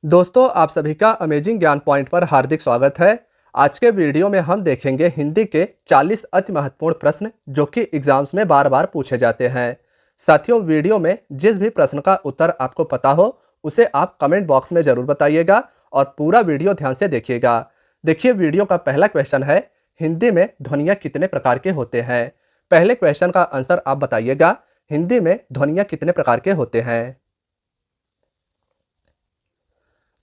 दोस्तों, आप सभी का अमेजिंग ज्ञान पॉइंट पर हार्दिक स्वागत है। आज के वीडियो में हम देखेंगे हिंदी के 40 अति महत्वपूर्ण प्रश्न जो कि एग्जाम्स में बार बार पूछे जाते हैं। साथियों, वीडियो में जिस भी प्रश्न का उत्तर आपको पता हो उसे आप कमेंट बॉक्स में ज़रूर बताइएगा और पूरा वीडियो ध्यान से देखिएगा। देखिए, वीडियो का पहला क्वेश्चन है, हिंदी में ध्वनियाँ कितने प्रकार के होते हैं। पहले क्वेश्चन का आंसर आप बताइएगा, हिंदी में ध्वनियाँ कितने प्रकार के होते हैं।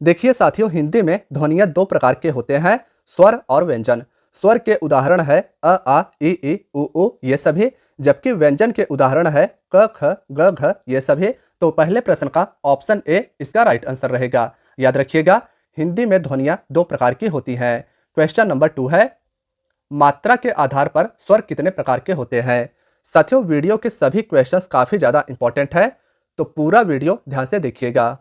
देखिए साथियों, हिंदी में ध्वनियाँ दो प्रकार के होते हैं, स्वर और व्यंजन। स्वर के उदाहरण है अ, आ, ई, उ, ये सभी, जबकि व्यंजन के उदाहरण है क, ख, ग, घ, ये सभी। तो पहले प्रश्न का ऑप्शन ए इसका राइट आंसर रहेगा। याद रखिएगा, हिंदी में ध्वनियाँ दो प्रकार की होती हैं। क्वेश्चन नंबर 2 है, मात्रा के आधार पर स्वर कितने प्रकार के होते हैं। साथियों, वीडियो के सभी क्वेश्चंस काफ़ी ज़्यादा इंपॉर्टेंट है, तो पूरा वीडियो ध्यान से देखिएगा।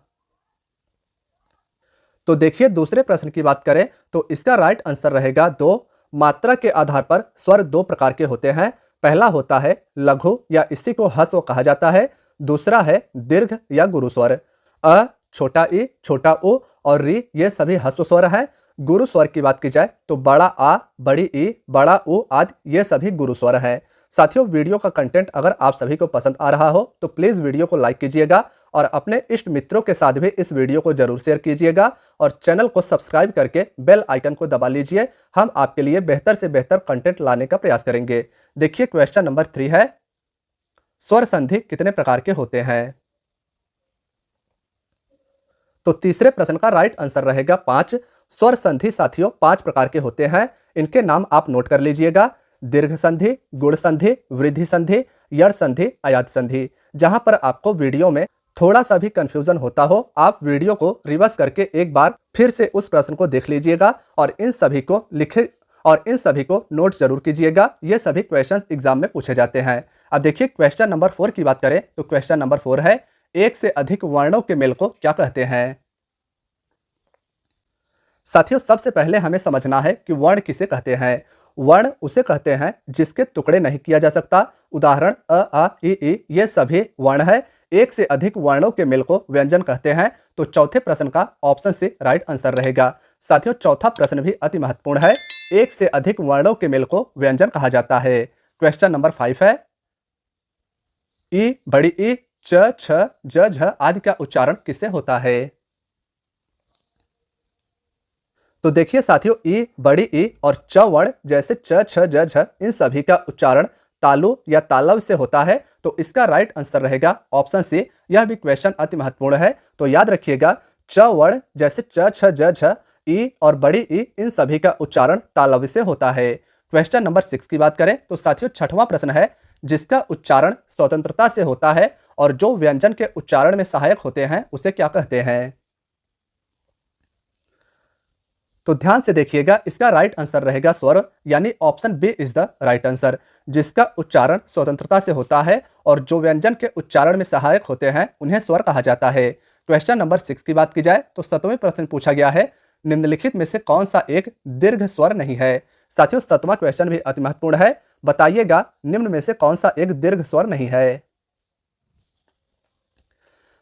तो देखिए, दूसरे प्रश्न की बात करें तो इसका राइट आंसर रहेगा 2। मात्रा के आधार पर स्वर दो प्रकार के होते हैं। पहला होता है लघु या इसी को ह्रस्व कहा जाता है। दूसरा है दीर्घ या गुरु स्वर। अ, छोटा ई, छोटा उ और री ये सभी ह्रस्व स्वर हैं। गुरु स्वर की बात की जाए तो बड़ा आ, बड़ी ई, बड़ा उ आदि ये सभी गुरु स्वर हैं। साथियों, वीडियो का कंटेंट अगर आप सभी को पसंद आ रहा हो तो प्लीज़ वीडियो को लाइक कीजिएगा और अपने इष्ट मित्रों के साथ भी इस वीडियो को जरूर शेयर कीजिएगा और चैनल को सब्सक्राइब करके बेल आइकन को दबा लीजिए। हम आपके लिए बेहतर से बेहतर कंटेंट लाने का प्रयास करेंगे। देखिए, क्वेश्चन नंबर 3 है, स्वर संधि कितने प्रकार के होते हैं। तो तीसरे प्रश्न का राइट आंसर रहेगा 5। स्वर संधि साथियों 5 प्रकार के होते हैं। इनके नाम आप नोट कर लीजिएगा, दीर्घ संधि, गुण संधि, वृद्धि संधि, यड़ संधि, अयाद संधि। जहां पर आपको वीडियो में थोड़ा सा भी कंफ्यूजन होता हो, आप वीडियो को रिवर्स करके एक बार फिर से उस प्रश्न को देख लीजिएगा और इन सभी को नोट जरूर कीजिएगा। ये सभी क्वेश्चंस एग्जाम में पूछे जाते हैं। अब देखिए, क्वेश्चन नंबर 4 की बात करें तो क्वेश्चन नंबर 4 है, एक से अधिक वर्णों के मेल को क्या कहते हैं। साथियों, सबसे पहले हमें समझना है कि वर्ण किसे कहते हैं। वर्ण उसे कहते हैं जिसके टुकड़े नहीं किया जा सकता। उदाहरण अ, आ, ई ये सभी वर्ण है। एक से अधिक वर्णों के मेल को व्यंजन कहते हैं। तो चौथे प्रश्न का ऑप्शन से राइट आंसर रहेगा। साथियों, चौथा प्रश्न भी अति महत्वपूर्ण है, एक से अधिक वर्णों के मेल को व्यंजन कहा जाता है। क्वेश्चन नंबर 5 है, ई, बड़ी ई, च, छ, ज, झ आदि का उच्चारण किससे होता है। तो देखिए साथियों, ई, बड़ी ई और च वर्ण जैसे च, छ, ज, झ इन सभी का उच्चारण तालु या तालव से होता है। तो इसका राइट आंसर रहेगा ऑप्शन सी। यह भी क्वेश्चन अति महत्वपूर्ण है, तो याद रखिएगा, च वर्ण जैसे च, छ, ज, झ, ई और बड़ी ई इन सभी का उच्चारण तालव्य से होता है। क्वेश्चन नंबर 6 की बात करें तो साथियों, छठवां प्रश्न है, जिसका उच्चारण स्वतंत्रता से होता है और जो व्यंजन के उच्चारण में सहायक होते हैं उसे क्या कहते हैं। तो ध्यान से देखिएगा, इसका राइट आंसर रहेगा स्वर, यानी option B is the right answer. जिसका उच्चारण स्वतंत्रता से होता है और जो व्यंजन के उच्चारण में सहायक होते हैं उन्हें स्वर कहा जाता है। क्वेश्चन नंबर 6 की बात की जाए तो 7वें प्रश्न पूछा गया है, निम्नलिखित में से कौन सा एक दीर्घ स्वर नहीं है। साथियों, 7वां क्वेश्चन भी अति महत्वपूर्ण है, बताइएगा निम्न में से कौन सा एक दीर्घ स्वर नहीं है।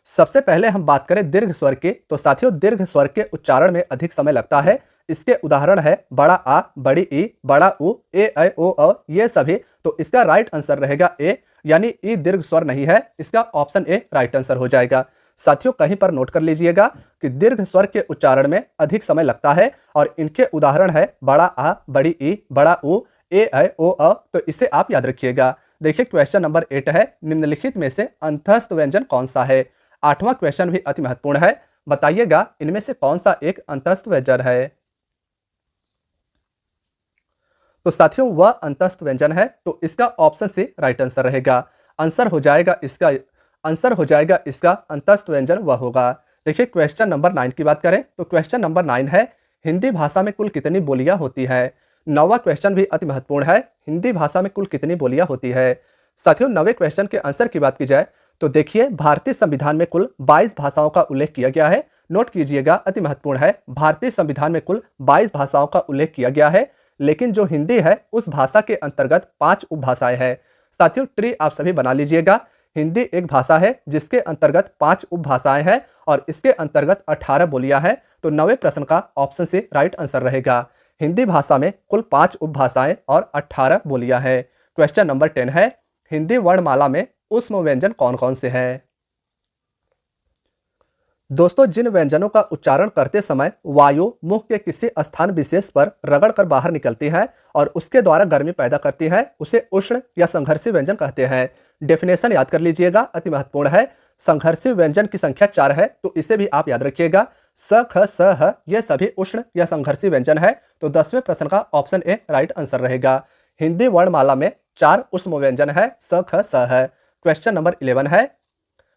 सबसे पहले हम बात करें दीर्घ स्वर की, तो साथियों दीर्घ स्वर के उच्चारण में अधिक समय लगता है। इसके उदाहरण है बड़ा आ, बड़ी ई, बड़ा उ, ए, ऐ, ओ, अ ये सभी। तो इसका राइट आंसर रहेगा ए, यानी ई दीर्घ स्वर नहीं है। इसका ऑप्शन ए राइट आंसर हो जाएगा। साथियों, कहीं पर नोट कर लीजिएगा कि दीर्घ स्वर के उच्चारण में अधिक समय लगता है और इनके उदाहरण है बड़ा आ, बड़ी ई, बड़ा उ, ए, ऐ, ओ, अ। तो इसे आप याद रखिएगा। देखिए, क्वेश्चन नंबर 8 है, निम्नलिखित में से अंतःस्थ व्यंजन कौन सा है। 8वां क्वेश्चन भी अति महत्वपूर्ण है, बताइएगा इनमें से कौन सा एक अंतःस्थ व्यंजन है। तो साथियों, वह अंतःस्थ व्यंजन है, तो इसका ऑप्शन सी राइट आंसर रहेगा। आंसर हो जाएगा इसका अंतःस्थ व्यंजन वह होगा। देखिए, क्वेश्चन नंबर 9 की बात करें तो क्वेश्चन नंबर 9 है, हिंदी भाषा में कुल कितनी बोलियां होती है। 9वां क्वेश्चन भी अति महत्वपूर्ण है, हिंदी भाषा में कुल कितनी बोलियां होती है। साथियों, 9वें क्वेश्चन के आंसर की बात की जाए तो देखिए, भारतीय संविधान में कुल 22 भाषाओं का उल्लेख किया गया है। नोट कीजिएगा, अति महत्वपूर्ण है, भारतीय संविधान में कुल 22 भाषाओं का उल्लेख किया गया है, लेकिन जो हिंदी है उस भाषा के अंतर्गत 5 उपभाषाएं हैं। साथियों, ट्री आप सभी बना लीजिएगा। हिंदी एक भाषा है जिसके अंतर्गत 5 उपभाषाएं हैं और इसके अंतर्गत 18 बोलियां हैं। तो 9वें प्रश्न का ऑप्शन सी राइट आंसर रहेगा। हिंदी भाषा में कुल 5 उपभाषाएं और 18 बोलियां हैं। क्वेश्चन नंबर 10 है, हिंदी वर्णमाला में ऊष्म व्यंजन कौन कौन से हैं? दोस्तों, जिन व्यंजनों का उच्चारण करते समय वायु मुख के किसी स्थान विशेष पर रगड़कर बाहर निकलती है और उसके द्वारा गर्मी पैदा करती है, उसे उष्ण या संघर्षी व्यंजन कहते हैं। डेफिनेशन याद कर लीजिएगा, अति महत्वपूर्ण है। संघर्षी व्यंजन की संख्या 4 है, तो इसे भी आप याद रखिएगा। स, ख, स, ह ये सभी उष्ण या संघर्षी व्यंजन है। तो 10वें प्रश्न का ऑप्शन ए राइट आंसर रहेगा। हिंदी वर्णमाला में 4 उष्म व्यंजन है, स, ख, स है। क्वेश्चन नंबर 11 है,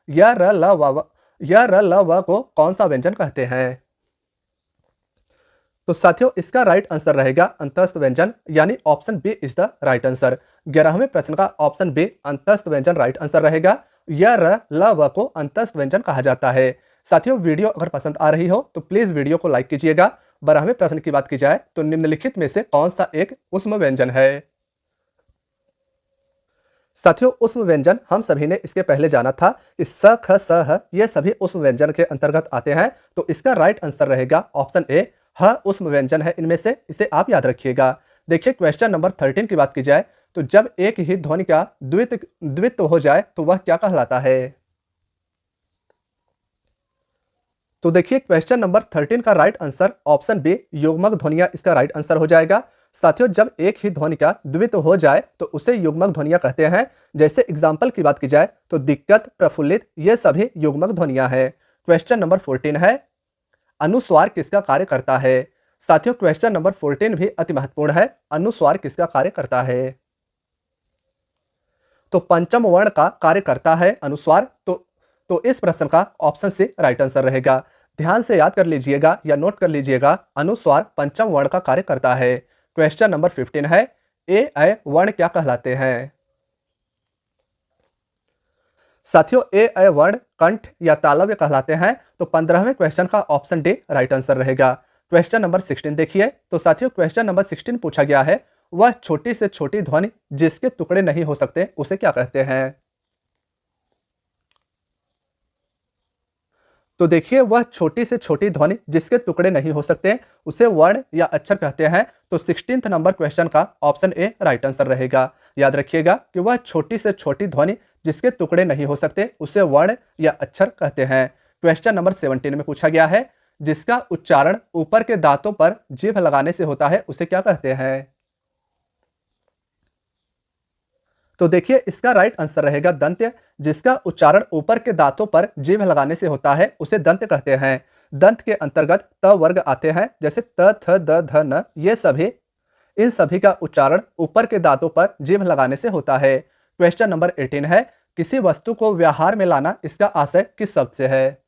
य, र, ल, व को कौन सा व्यंजन कहते हैं? तो साथियों, इसका राइट आंसर रहेगा अंतस्थ व्यंजन, यानी option B is the right answer. 11वें प्रश्न का ऑप्शन बी अंतस्थ व्यंजन राइट आंसर रहेगा। य, र, ल, व को अंतस्थ व्यंजन कहा जाता है। साथियों, वीडियो अगर पसंद आ रही हो तो प्लीज वीडियो को लाइक कीजिएगा। 12वें प्रश्न की बात की जाए तो निम्नलिखित में से कौन सा एक उष्म व्यंजन है? साथियों, उष्म व्यंजन हम सभी ने इसके पहले जाना था। इस स, ख, स, ह ये सभी उष्म व्यंजन के अंतर्गत आते हैं। तो इसका राइट आंसर रहेगा ऑप्शन ए, ह उष्म व्यंजन है इनमें से, इसे आप याद रखिएगा। देखिए, क्वेश्चन नंबर 13 की बात की जाए तो जब एक ही ध्वनि का द्वित्व हो जाए तो वह क्या कहलाता है? तो देखिए, क्वेश्चन नंबर 13 का राइट आंसर ऑप्शन बी युग्मक ध्वनियां इसका राइट आंसर हो जाएगा। साथियों, जब एक ही ध्वनि का द्वित्व हो जाए तो उसे युग्मक ध्वनियां कहते हैं। जैसे एग्जाम्पल की बात की जाए तो दिक्कत, प्रफुल्लित ये सभी युग्मक ध्वनियां हैं। क्वेश्चन नंबर 14 है, अनुस्वार किसका कार्य करता है? साथियों, क्वेश्चन नंबर 14 भी अति महत्वपूर्ण है। अनुस्वार किसका कार्य करता है? तो पंचम वर्ण का कार्य करता है अनुस्वार। तो इस प्रश्न का ऑप्शन सी राइट आंसर रहेगा। ध्यान से याद कर लीजिएगा या नोट कर लीजिएगा, अनुस्वार पंचम वर्ण का कार्य करता है। क्वेश्चन नंबर 15 है, ए, ऐ वर्ण क्या कहलाते हैं? साथियों, ए, ऐ वर्ण कंठ या तालव्य कहलाते हैं। तो 15वें क्वेश्चन का ऑप्शन डी राइट आंसर रहेगा। क्वेश्चन नंबर 16 देखिए। तो साथियों, क्वेश्चन नंबर 16 पूछा गया है, वह छोटी से छोटी ध्वनि जिसके टुकड़े नहीं हो सकते उसे क्या कहते हैं? तो देखिए, वह छोटी से छोटी ध्वनि जिसके टुकड़े नहीं हो सकते उसे वर्ण या अक्षर कहते हैं। तो 16th नंबर क्वेश्चन का ऑप्शन ए राइट आंसर रहेगा। याद रखिएगा कि वह छोटी से छोटी ध्वनि जिसके टुकड़े नहीं हो सकते उसे वर्ण या अक्षर कहते हैं। क्वेश्चन नंबर 17 में पूछा गया है, जिसका उच्चारण ऊपर के दांतों पर जीभ लगाने से होता है उसे क्या कहते हैं? तो देखिए, इसका राइट आंसर रहेगा दंत्य। जिसका उच्चारण ऊपर के दांतों पर जीभ लगाने से होता है उसे दंत्य कहते हैं। दंत के अंतर्गत त वर्ग आते हैं, जैसे त, थ, द, ध, न ये सभी, इन सभी का उच्चारण ऊपर के दांतों पर जीभ लगाने से होता है। क्वेश्चन नंबर 18 है, किसी वस्तु को व्यवहार में लाना इसका आशय किस शब्द से है?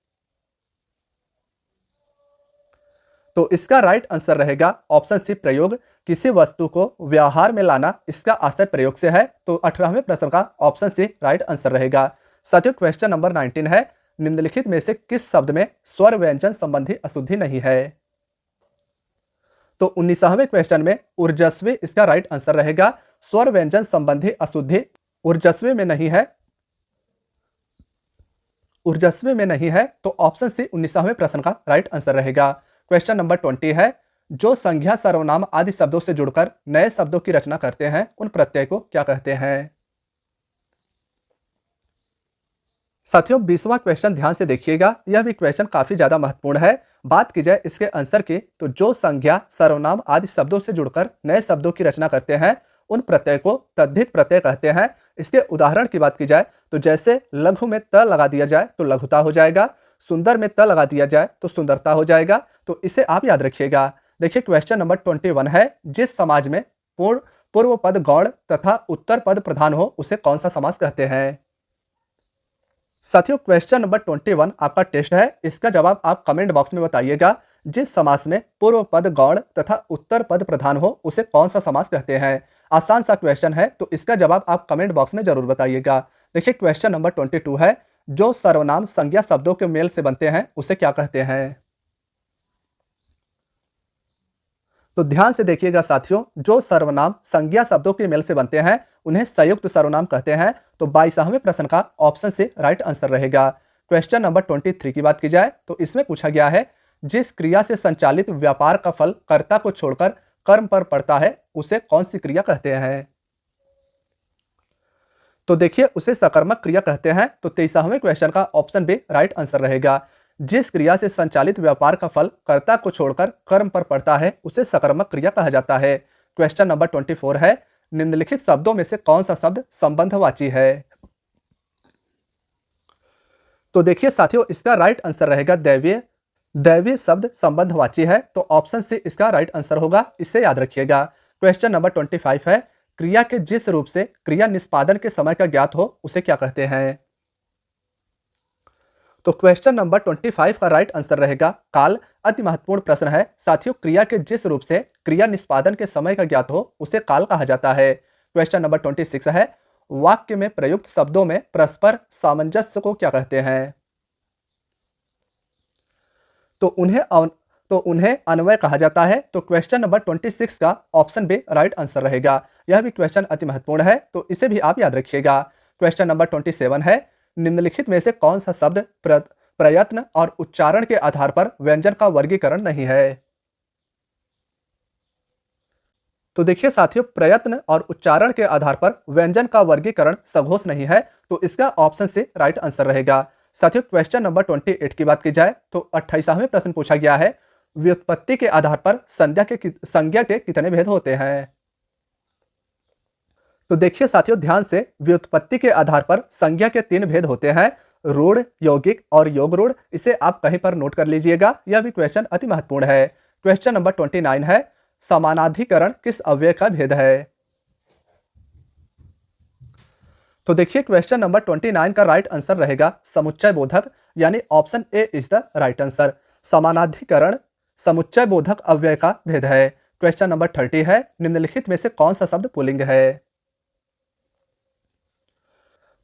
तो इसका राइट आंसर रहेगा ऑप्शन सी प्रयोग। किसी वस्तु को व्यवहार में लाना इसका आशय प्रयोग से है। तो 18वें प्रश्न का ऑप्शन सी राइट आंसर रहेगा। साथियों, क्वेश्चन नंबर 19 है, निम्नलिखित में से किस शब्द में स्वर व्यंजन संबंधी अशुद्धि नहीं है? तो 19वें क्वेश्चन में ऊर्जस्वी इसका राइट आंसर रहेगा। स्वर व्यंजन संबंधी अशुद्धि ऊर्जस्वी में नहीं है। ऊर्जस्वी में नहीं है, तो ऑप्शन सी 19वें प्रश्न का राइट आंसर रहेगा। क्वेश्चन नंबर 20 है, जो संज्ञा सर्वनाम आदि शब्दों से जुड़कर नए शब्दों की रचना करते हैं उन प्रत्यय को क्या कहते हैं? साथियों, 20वां क्वेश्चन ध्यान से देखिएगा, यह भी क्वेश्चन काफी ज्यादा महत्वपूर्ण है। बात की जाए इसके आंसर की तो जो संज्ञा सर्वनाम आदि शब्दों से जुड़कर नए शब्दों की रचना करते हैं उन प्रत्यय को तद्धित प्रत्यय कहते हैं। इसके उदाहरण की बात की जाए तो जैसे लघु में त लगा दिया जाए तो लघुता हो जाएगा, सुंदर में त लगा दिया जाए तो सुंदरता हो जाएगा। तो इसे आप याद रखिएगा। देखिए, क्वेश्चन नंबर 21 है, जिस समाज में पूर्व पद गौण तथा उत्तर पद प्रधान हो उसे कौन सा समास कहते हैं? साथियों, क्वेश्चन नंबर 21 आपका टेस्ट है। इसका जवाब आप कमेंट बॉक्स में बताइएगा। जिस समास में पूर्व पद गौण तथा उत्तर पद प्रधान हो उसे कौन सा समास कहते हैं? आसान सा क्वेश्चन है, तो इसका जवाब आप कमेंट बॉक्स में जरूर बताइएगा। देखिए, क्वेश्चन नंबर 22 है, जो सर्वनाम संज्ञा शब्दों के मेल से बनते हैं उसे क्या कहते हैं? तो ध्यान से देखिएगा साथियों, जो सर्वनाम संज्ञा शब्दों के मेल से बनते हैं उन्हें संयुक्त सर्वनाम कहते हैं। तो 22वें प्रश्न का ऑप्शन से राइट आंसर रहेगा। क्वेश्चन नंबर 23 की बात की जाए तो इसमें पूछा गया है, जिस क्रिया से संचालित व्यापार का फल कर्ता को छोड़कर कर्म पर पड़ता है उसे कौन सी क्रिया कहते हैं। तो देखिए उसे सकर्मक क्रिया कहते हैं। तो 23वें क्वेश्चन का ऑप्शन बी राइट आंसर रहेगा। जिस क्रिया से संचालित व्यापार का फल कर्ता को छोड़कर कर्म पर पड़ता है उसे सकर्मक क्रिया कहा जाता है। क्वेश्चन नंबर 24 है, निम्नलिखित शब्दों में से कौन सा शब्द संबंधवाची है। तो देखिए साथियों, इसका राइट आंसर रहेगा दैवीय। दैवीय शब्द संबंधवाची है, तो ऑप्शन सी इसका राइट आंसर होगा, इसे याद रखिएगा। क्वेश्चन नंबर 25 है, क्रिया के जिस रूप से क्रिया निष्पादन के समय का ज्ञात हो उसे क्या कहते हैं। तो क्वेश्चन नंबर 25 का राइट आंसर रहेगा काल। अति महत्वपूर्ण प्रश्न है साथियों, क्रिया के जिस रूप से क्रिया निष्पादन के समय का ज्ञात हो उसे काल कहा जाता है। क्वेश्चन नंबर 26 है, वाक्य में प्रयुक्त शब्दों में परस्पर सामंजस्य को क्या कहते हैं। तो उन्हें अन्वय कहा जाता है। तो क्वेश्चन नंबर 26 का ऑप्शन बी राइट आंसर रहेगा। यह भी क्वेश्चन अति महत्वपूर्ण है, तो इसे भी आप याद रखिएगा। क्वेश्चन नंबर 27 है, निम्नलिखित में से कौन सा शब्द प्रयत्न और उच्चारण के आधार पर व्यंजन का वर्गीकरण नहीं है। तो देखिए साथियों, प्रयत्न और उच्चारण के आधार पर व्यंजन का वर्गीकरण सघोष नहीं है, तो इसका ऑप्शन से राइट आंसर रहेगा। साथियों, क्वेश्चन नंबर 28 की बात की जाए तो 28वें प्रश्न पूछा गया है, व्युत्पत्ति के आधार पर संज्ञा के कितने भेद होते हैं। तो देखिए साथियों, ध्यान से, व्युत्पत्ति के आधार पर संज्ञा के 3 भेद होते हैं, रूढ़, यौगिक और योग रूढ़। इसे आप कहीं पर नोट कर लीजिएगा, यह भी क्वेश्चन अति महत्वपूर्ण है। क्वेश्चन नंबर 29 है, समानाधिकरण किस अव्यय का भेद है। तो देखिए क्वेश्चन नंबर 29 का राइट आंसर रहेगा समुच्चय बोधक, यानी option A is the right answer. समानाधिकरण समुच्चय बोधक अव्यय का भेद है। क्वेश्चन नंबर 30 है, निम्नलिखित में से कौन सा शब्द पुल्लिंग है।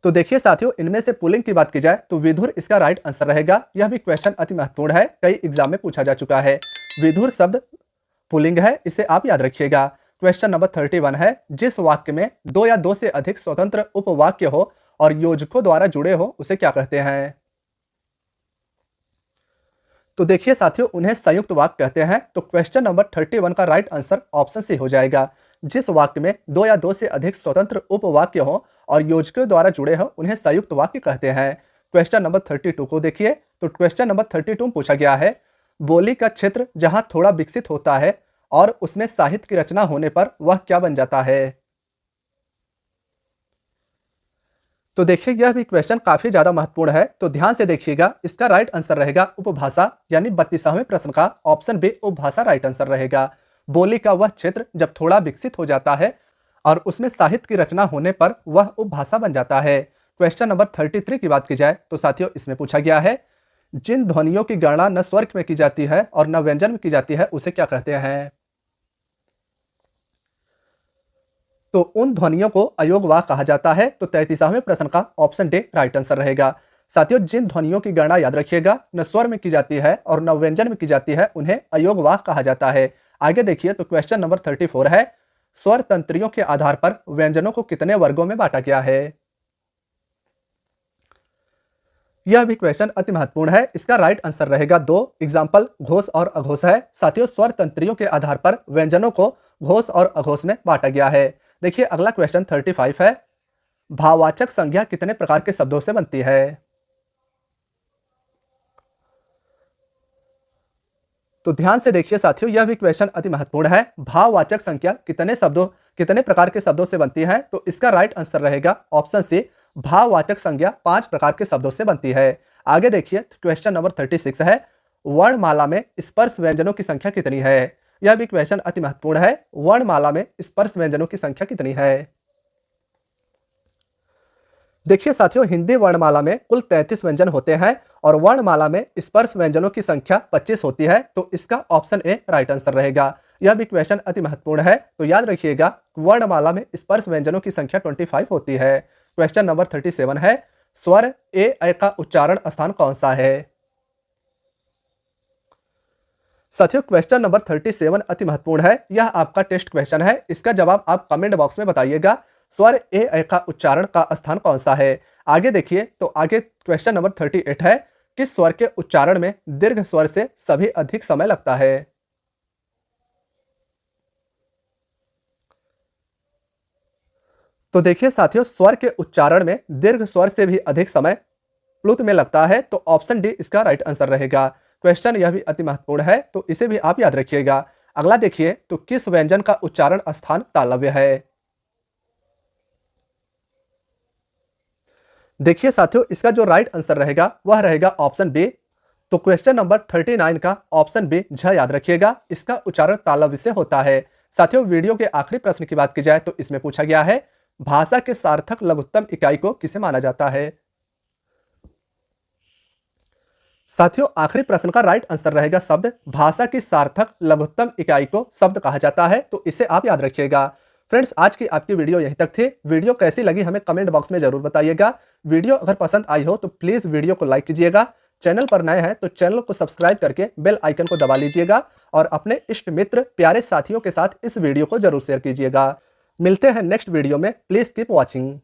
तो देखिए साथियों, इनमें से पुल्लिंग की बात की जाए तो विधुर इसका राइट आंसर रहेगा। यह भी क्वेश्चन अति महत्वपूर्ण है, कई एग्जाम में पूछा जा चुका है। विधुर शब्द पुल्लिंग है, इसे आप याद रखिएगा। क्वेश्चन नंबर 31 है, जिस वाक्य में 2 या 2 से अधिक स्वतंत्र उपवाक्य हो और योजकों द्वारा जुड़े हो उसे क्या कहते हैं। तो देखिए साथियों, उन्हें संयुक्त वाक्य कहते हैं। तो क्वेश्चन नंबर 31 का राइट आंसर ऑप्शन सी हो जाएगा। जिस वाक्य में 2 या 2 से अधिक स्वतंत्र उपवाक्य हो और योजकों द्वारा जुड़े हो उन्हें संयुक्त वाक्य कहते हैं। क्वेश्चन नंबर 32 को देखिए, तो क्वेश्चन नंबर 32 में पूछा गया है, बोली का क्षेत्र जहां थोड़ा विकसित होता है और उसमें साहित्य की रचना होने पर वह क्या बन जाता है। तो देखिए यह भी क्वेश्चन काफी ज्यादा महत्वपूर्ण है, तो ध्यान से देखिएगा। इसका राइट आंसर रहेगा उपभाषा, यानी 32वें प्रश्न का ऑप्शन बी उपभाषा राइट आंसर रहेगा। बोली का वह क्षेत्र जब थोड़ा विकसित हो जाता है और उसमें साहित्य की रचना होने पर वह उपभाषा बन जाता है। क्वेश्चन नंबर 33 की बात की जाए तो साथियों, इसमें पूछा गया है, जिन ध्वनियों की गणना न स्वर में की जाती है और न व्यंजन में की जाती है उसे क्या कहते हैं। तो उन ध्वनियों को अयोगवाह कहा जाता है। तो 33वें प्रश्न का ऑप्शन डी राइट आंसर रहेगा। साथियों, जिन ध्वनियों की गणना याद रखिएगा न स्वर में की जाती है और न व्यंजन में की जाती है उन्हें अयोगवाह कहा जाता है। आगे देखिए, तो क्वेश्चन नंबर 34 है, स्वर तंत्रियों के आधार पर व्यंजनों को कितने वर्गों में बांटा गया है। यह भी क्वेश्चन अति महत्वपूर्ण है, इसका राइट आंसर रहेगा 2। एग्जाम्पल घोष और अघोष है। साथियों, स्वर तंत्रियों के आधार पर व्यंजनों को घोष और अघोष में बांटा गया है। देखिए अगला क्वेश्चन 35 है, भाववाचक संज्ञा कितने प्रकार के शब्दों से बनती है। तो ध्यान से देखिए साथियों, यह भी क्वेश्चन अति महत्वपूर्ण है। भाववाचक संख्या कितने प्रकार के शब्दों से बनती है। तो इसका राइट आंसर रहेगा ऑप्शन सी, भाववाचक संज्ञा 5 प्रकार के शब्दों से बनती है। आगे देखिए, क्वेश्चन नंबर 36 है, वर्णमाला में स्पर्श व्यंजनों की संख्या कितनी है। यह भी क्वेश्चन अति महत्वपूर्ण है, वर्णमाला में स्पर्श व्यंजनों की संख्या कितनी है। देखिए साथियों, हिंदी वर्णमाला में कुल 33 व्यंजन होते हैं और वर्णमाला में स्पर्श व्यंजनों की संख्या 25 होती है। तो इसका ऑप्शन ए राइट आंसर रहेगा। यह भी क्वेश्चन अति महत्वपूर्ण है, तो याद रखिएगा वर्णमाला में स्पर्श व्यंजनों की संख्या 25 होती है। क्वेश्चन नंबर 37 है, स्वर ए ऐ का उच्चारण स्थान कौन सा है। साथियों क्वेश्चन नंबर 37 अति महत्वपूर्ण है। यह आपका टेस्ट क्वेश्चन है। इसका जवाब आप कमेंट बॉक्स में बताइएगा। स्वर ए का उच्चारण का स्थान कौन सा है? आगे देखिए, तो आगे क्वेश्चन नंबर 38 है, किस स्वर के उच्चारण में दीर्घ स्वर से सभी अधिक समय लगता है? तो देखिए साथियों, स्वर के उच्चारण में दीर्घ स्वर से भी अधिक समय प्लुत में लगता है, तो ऑप्शन डी इसका राइट आंसर रहेगा। क्वेश्चन यह भी अति महत्वपूर्ण है, तो इसे भी आप याद रखिएगा। अगला देखिए, तो किस व्यंजन का उच्चारण स्थान तालव्य है? देखिए साथियों, इसका जो राइट आंसर रहेगा वह रहेगा ऑप्शन बी। तो क्वेश्चन नंबर 39 का ऑप्शन बी झ याद रखिएगा, इसका उच्चारण तालव्य से होता है। साथियों, वीडियो के आखिरी प्रश्न की बात की जाए तो इसमें पूछा गया है, भाषा के सार्थक लघुत्तम इकाई को किसे माना जाता है? साथियों, आखिरी प्रश्न का राइट आंसर रहेगा शब्द। भाषा की सार्थक लघुत्तम इकाई को शब्द कहा जाता है, तो इसे आप याद रखिएगा। फ्रेंड्स, आज की आपकी वीडियो यहीं तक थी। वीडियो कैसी लगी हमें कमेंट बॉक्स में जरूर बताइएगा। वीडियो अगर पसंद आई हो तो प्लीज वीडियो को लाइक कीजिएगा। चैनल पर नए हैं तो चैनल को सब्सक्राइब करके बेल आइकन को दबा लीजिएगा और अपने इष्ट मित्र प्यारे साथियों के साथ इस वीडियो को जरूर शेयर कीजिएगा। मिलते हैं नेक्स्ट वीडियो में। Please keep watching.